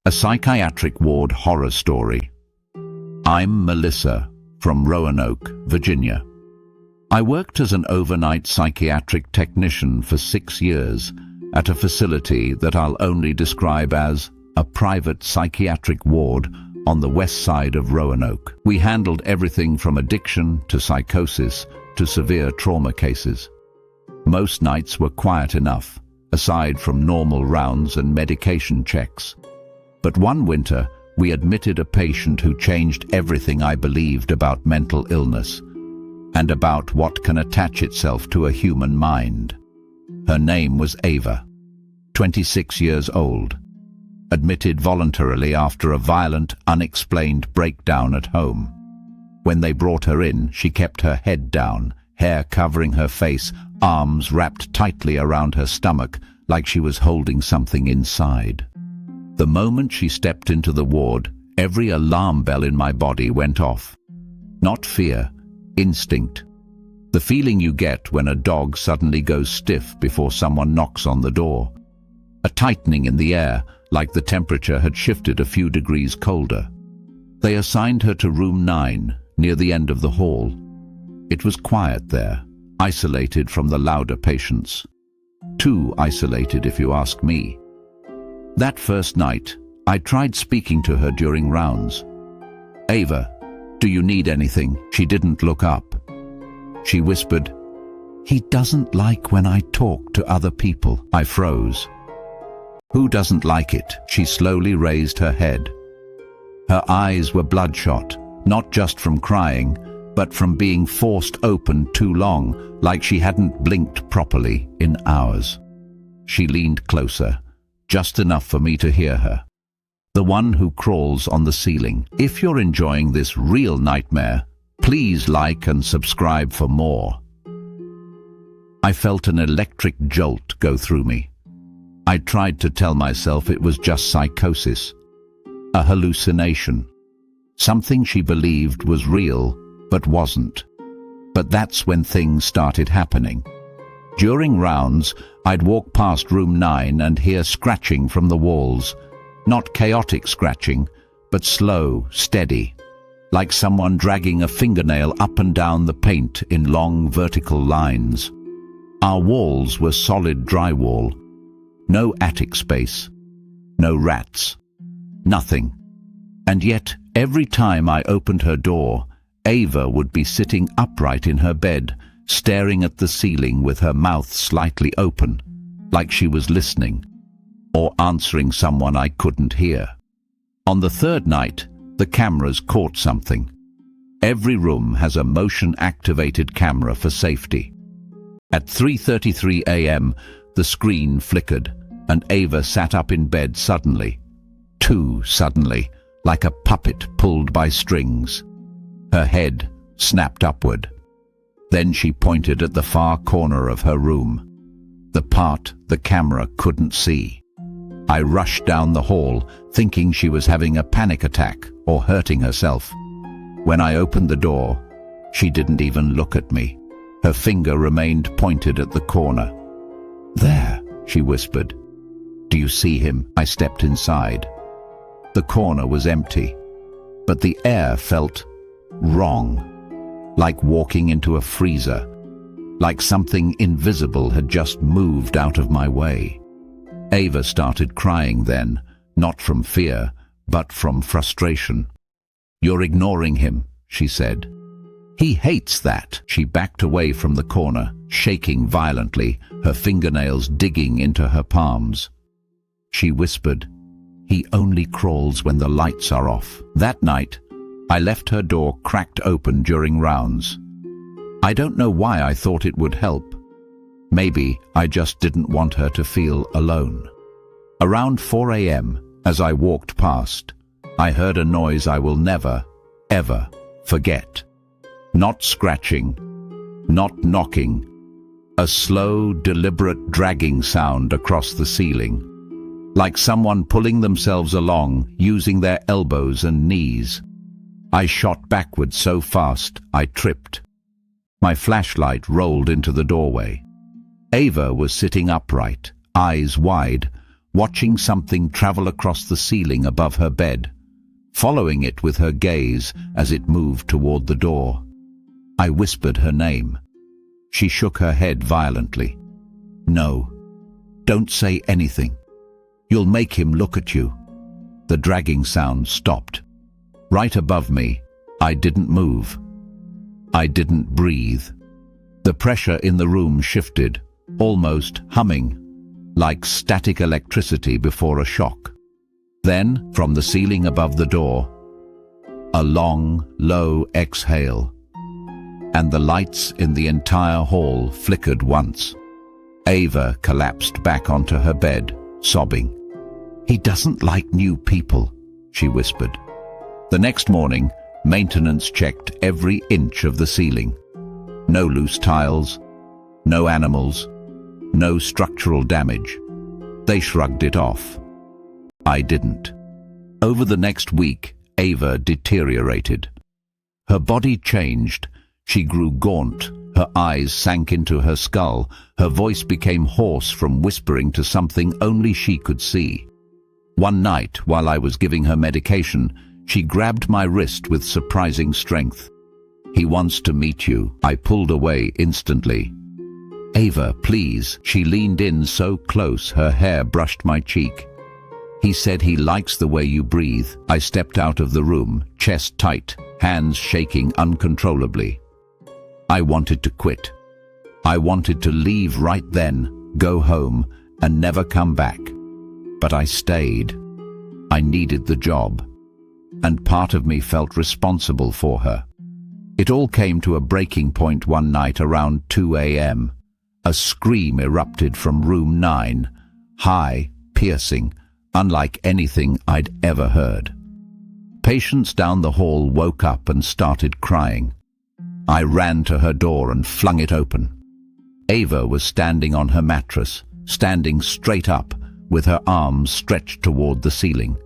A psychiatric ward horror story. I'm Melissa from Roanoke, Virginia. I worked as an overnight psychiatric technician for 6 years at a facility that I'll only describe as a private psychiatric ward on the west side of Roanoke. We handled everything from addiction to psychosis to severe trauma cases. Most nights were quiet enough, aside from normal rounds and medication checks. But one winter, we admitted a patient who changed everything I believed about mental illness and about what can attach itself to a human mind. Her name was Ava, 26 years old, admitted voluntarily after a violent, unexplained breakdown at home. When they brought her in, she kept her head down, hair covering her face, arms wrapped tightly around her stomach like she was holding something inside. The moment she stepped into the ward, every alarm bell in my body went off. Not fear, instinct. The feeling you get when a dog suddenly goes stiff before someone knocks on the door. A tightening in the air, like the temperature had shifted a few degrees colder. They assigned her to room 9, near the end of the hall. It was quiet there, isolated from the louder patients. Too isolated, if you ask me. That first night, I tried speaking to her during rounds. "Ava, do you need anything?" She didn't look up. She whispered, "He doesn't like when I talk to other people." I froze. "Who doesn't like it?" She slowly raised her head. Her eyes were bloodshot, not just from crying, but from being forced open too long, like she hadn't blinked properly in hours. She leaned closer, just enough for me to hear her. "The one who crawls on the ceiling. If you're enjoying this real nightmare, please like and subscribe for more." I felt an electric jolt go through me. I tried to tell myself it was just psychosis, a hallucination, something she believed was real but wasn't. But that's when things started happening. During rounds, I'd walk past room 9 and hear scratching from the walls. Not chaotic scratching, but slow, steady, like someone dragging a fingernail up and down the paint in long vertical lines. Our walls were solid drywall. No attic space. No rats. Nothing. And yet, every time I opened her door, Ava would be sitting upright in her bed, staring at the ceiling with her mouth slightly open, like she was listening, or answering someone I couldn't hear. On the third night, the cameras caught something. Every room has a motion-activated camera for safety. At 3:33 a.m., the screen flickered, and Ava sat up in bed suddenly. Too suddenly, like a puppet pulled by strings. Her head snapped upward. Then she pointed at the far corner of her room, the part the camera couldn't see. I rushed down the hall, thinking she was having a panic attack or hurting herself. When I opened the door, she didn't even look at me. Her finger remained pointed at the corner. "There," she whispered. "Do you see him?" I stepped inside. The corner was empty, but the air felt wrong. Like walking into a freezer, like something invisible had just moved out of my way. Ava started crying then, not from fear, but from frustration. "You're ignoring him," she said. "He hates that." She backed away from the corner, shaking violently, her fingernails digging into her palms. She whispered, "He only crawls when the lights are off." That night, I left her door cracked open during rounds. I don't know why I thought it would help. Maybe I just didn't want her to feel alone. Around 4 a.m., as I walked past, I heard a noise I will never, ever forget. Not scratching, not knocking, a slow, deliberate dragging sound across the ceiling, like someone pulling themselves along using their elbows and knees. I shot backward so fast I tripped. My flashlight rolled into the doorway. Ava was sitting upright, eyes wide, watching something travel across the ceiling above her bed, following it with her gaze as it moved toward the door. I whispered her name. She shook her head violently. "No, don't say anything. You'll make him look at you." The dragging sound stopped. Right above me, I didn't move. I didn't breathe. The pressure in the room shifted, almost humming, like static electricity before a shock. Then, from the ceiling above the door, a long, low exhale, and the lights in the entire hall flickered once. Ava collapsed back onto her bed, sobbing. "He doesn't like new people," she whispered. The next morning, maintenance checked every inch of the ceiling. No loose tiles, no animals, no structural damage. They shrugged it off. I didn't. Over the next week, Ava deteriorated. Her body changed. She grew gaunt. Her eyes sank into her skull. Her voice became hoarse from whispering to something only she could see. One night, while I was giving her medication, she grabbed my wrist with surprising strength. "He wants to meet you." I pulled away instantly. "Ava, please." She leaned in so close her hair brushed my cheek. "He said he likes the way you breathe." I stepped out of the room, chest tight, hands shaking uncontrollably. I wanted to quit. I wanted to leave right then, go home, and never come back. But I stayed. I needed the job. And part of me felt responsible for her. It all came to a breaking point one night around 2 a.m. A scream erupted from room 9, high, piercing, unlike anything I'd ever heard. Patients down the hall woke up and started crying. I ran to her door and flung it open. Ava was standing on her mattress, standing straight up, with her arms stretched toward the ceiling.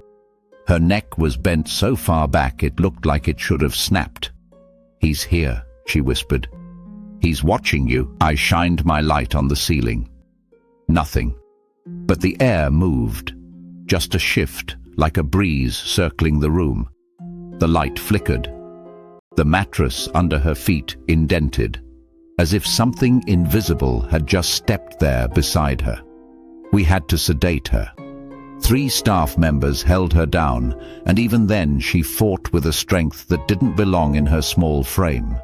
Her neck was bent so far back it looked like it should have snapped. "He's here," she whispered. "He's watching you." I shined my light on the ceiling. Nothing. But the air moved. Just a shift, like a breeze circling the room. The light flickered. The mattress under her feet indented, as if something invisible had just stepped there beside her. We had to sedate her. 3 staff members held her down, and even then she fought with a strength that didn't belong in her small frame.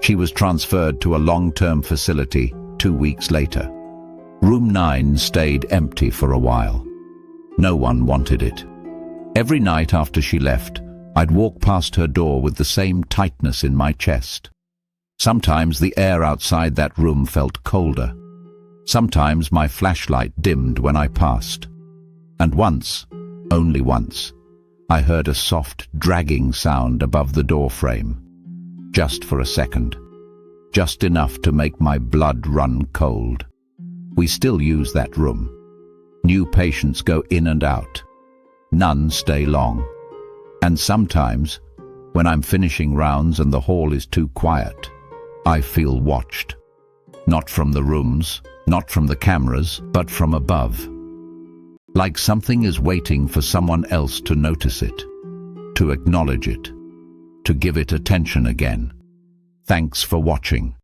She was transferred to a long-term facility 2 weeks later. Room 9 stayed empty for a while. No one wanted it. Every night after she left, I'd walk past her door with the same tightness in my chest. Sometimes the air outside that room felt colder. Sometimes my flashlight dimmed when I passed. And once, only once, I heard a soft, dragging sound above the doorframe. Just for a second. Just enough to make my blood run cold. We still use that room. New patients go in and out. None stay long. And sometimes, when I'm finishing rounds and the hall is too quiet, I feel watched. Not from the rooms, not from the cameras, but from above. Like something is waiting for someone else to notice it, to acknowledge it, to give it attention again. Thanks for watching.